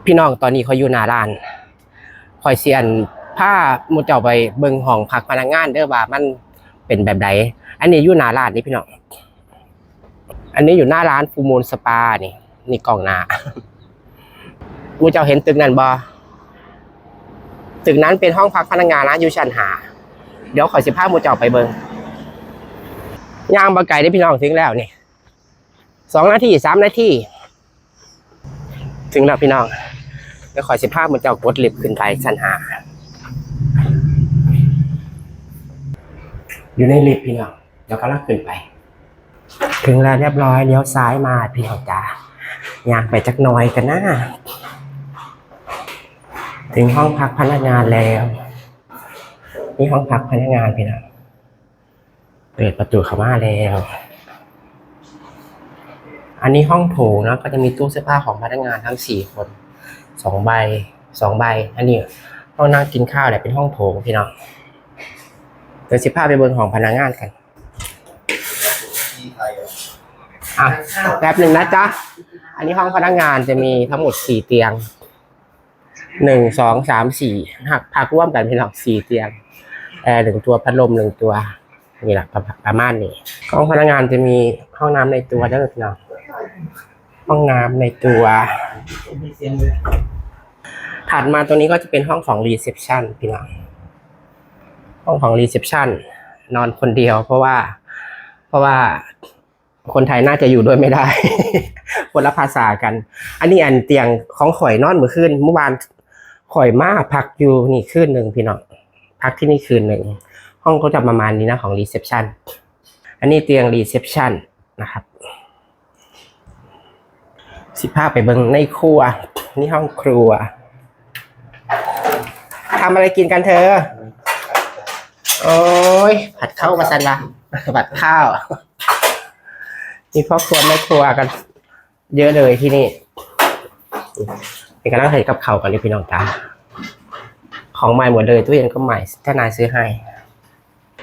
พี่น้องตอนนี้เขาอยู่หน้าร้านคอยเซียนผ้ามุดเจ้าไปเบิ่งห้องพักพนักงานเด้อว่ามันเป็นแบบใดอันนี้อยู่หน้าร้านนี่พี่น้องอันนี้อยู่หน้าร้านฟูมูลสปานี่กล่องหน้ามุดเจ้าเห็นตึกนั้นบ่ตึกนั้นเป็นห้องพักพนักงานนะอยู่ชั้น5เดี๋ยวขอ15มุดเจ้าไปเบิ่งย่างบ่ไกลได้พี่น้องถึงแล้วนี่2 นาที3 นาทีถึงแล้วพี่น้องเดี๋ยวขอ15มุดเจ้ากดลิฟต์ขึ้นไปชั้น5อยู่ในลิฟต์พี่น้องเดี๋ยวก็ลักขึ้นไปถึงแล้วเรียบร้อยเลี้ยวซ้ายมาพี่น้องจ้าอยากไปจักหน่อยกันนะถึงห้องพักพนักงานแล้วนี่ห้องพักพนักงานพี่น้องเปิดประตูเข้ามาแล้วอันนี้ห้องโถงนะก็จะมีตู้เสื้อผ้าของพนักงานทั้ง4คน2 ใบอันนี้ห้องนั่งกินข้าวเนี่ยเป็นห้องโถงพี่น้องเดี๋ยว15ไปเบิ่งของพนักงานกันแป๊บหนึ่งนะจ๊ะอันนี้ห้องพนักงานจะมีทั้งหมด4 เตียง1 2 3 4พักร่วมกันพี่น้อง4 เตียงแอร์1 ตัวพัดลม1 ตัวนี่แหละประมาณนี้ห้องพนักงานจะมีห้องน้ำในตัวด้วยพี่น้องห้องน้ำในตัวถัดมาตรงนี้ก็จะเป็นห้องของรีเซพชันพี่น้องห้องของรีเซพชันนอนคนเดียวเพราะว่าคนไทยน่าจะอยู่ด้วยไม่ได้ คนละภาษากันอันนี้อันเตียงของข่อยนอนเมื่อคืนเมื่อวานข่อยมาพักอยู่นี่คืนหนึ่งพี่น้องพักที่นี่คืนหนึ่งห้องก็จะประมาณนี้นะของรีเซพชันอันนี้เตียงรีเซพชันนะครับ15ไปเบิ่งในครัวนี่ห้องครัวทำอะไรกินกันเธอโอ้ยผัดข้าวมาสันละผัดข้าวมีพ่อครัวแม่ครัวกันเยอะเลยที่นี่เป็นการนั่งเห็นกับเขากันเลยพี่น้องจ้าของใหม่หมดเลยตู้เย็นก็ใหม่ถ้านายซื้อให้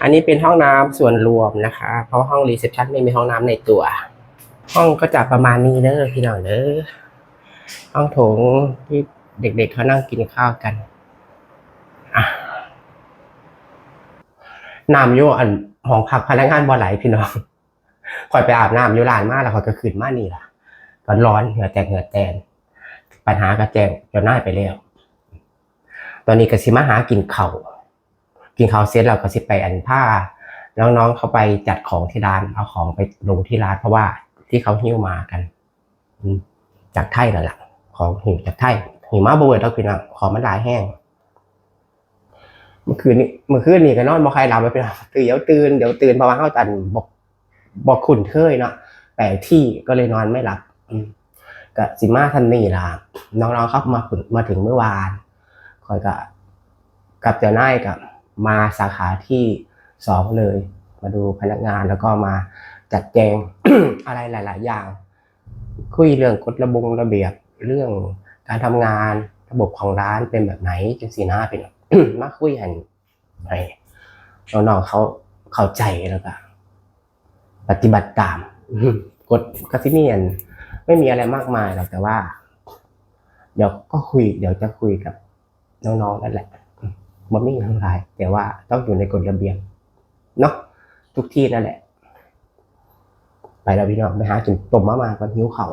อันนี้เป็นห้องน้ำส่วนรวมนะคะเพราะห้องรีเซพชันไม่มีห้องน้ำในตัวห้องก็จะประมาณนี้เด้อพี่น้องเด้อห้องโถงที่เด็กๆเขานั่งกินข้าวกันน้ำอยู่อันห้องพักพนักงานบ่ไหลพี่น้องคอยไปอาบน้ำอยู่ร้านมาแล้วคอยก็ขึ้นมานี่ล่ะก็ร้อนเหงื่อแตนปัญหากระแจงจนน่าไปแล้วตอนนี้ก็สิมาหากินข้าวเสร็จแล้วก็สิไปอันผ้าน้องๆเขาไปจัดของที่ร้านเอาของไปลงที่ร้านเพราะว่าที่เขาหิ้วมากันจากไทยนั่นแหละของหิวจากไทยหิมะบ่เบิดดอกพี่น้องของมันหลายแห้งเมื่อคืนนี้ก็นอนบ่ใครหลับไปพี่น้องเดี๋ยวตื่นเพราะว่าเฮาตันบอกคุ้นเคยเนาะแต่ที่ก็เลยนอนไม่หลับก็สิมาทันนี่ล่ะน้องๆเขามาถึงเมื่อวานคอยกับเจ้านายกับมาสาขาที่2เลยมาดูพนักงานแล้วก็มาจัดแจง อะไรหลายๆอย่างคุยเรื่องกฎระเบียบเรื่องการทำงานระบบของร้านเป็นแบบไหนจังซี่นะเป็น มาคุยให้น้องๆเขาเข้าใจแล้วก็ปฏิบัติตามกฎกติกาไม่มีอะไรมากมายหรอกแต่ว่าเดี๋ยวจะคุยกับน้องๆนั่นแหละมันไม่มีทั้งหลายแต่ว่าต้องอยู่ในกฎระเบียบเนาะทุกที่นั่นแหละไปแล้วพี่น้องไปหากินต้มมะม่าก่อนหิวเข่า